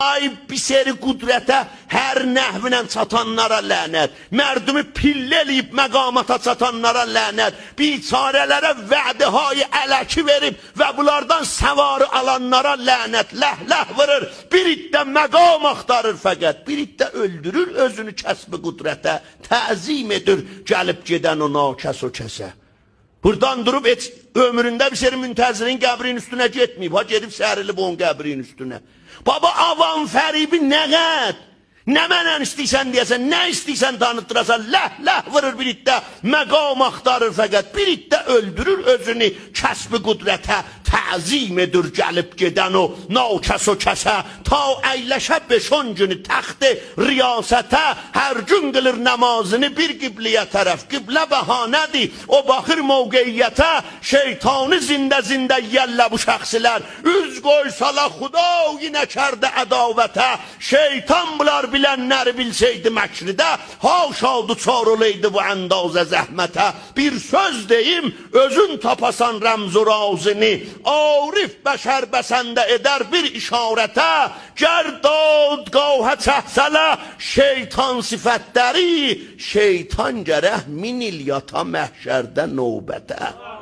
Ay bir seri qudrətə hər nəhvinə çatanlara lənət, mərdumi pillə eləyib məqamata çatanlara lənət, biçarələrə vədihayı ələki verib və bunlardan səvarı alanlara lənət, ləh-ləh vırır, bir iddə məqam axtarır fəqət, bir iddə öldürür özünü kəsbi qudrətə, təzim edir gəlib gedən o nakəs o kəsə. Buradan durub heç ömründə bir seri müntəzirin qəbrinin üstünə getməyib, ha gedib sərilib onun qəbrinin üstünə. Baba avam fəribi nə qəd? Nə mənən istəysən deyəsən, nə istəysən tanıttırasan, ləh-ləh vırır bir iddə, məqam axtarır fəqət, bir iddə öldürür özünü kəsbi qudrətə, təzim edir gəlib gedən o nakəs o kəsə, ta əyləşə 5-10 günü təxti riyasətə, hər gün qılır namazını bir qibliyə tərəf, qiblə bəhanədir, o baxır mövqeyyətə, şeytanı zində yəllə bu şəxsilər, üz qoysala xuda yinə kərdə ədavətə, şeytan bunlar bilənləri bilseydi məkridə, haşadı çaroleydi bu əndazə zəhmətə, bir söz deyim, özün tapasan rəmz-u razini, arif bəşər bəsəndə edər bir işarətə, gərdad qahə çəhsələ, şeytan sifətləri, şeytan gərək min il yata məhşərdə növbətə.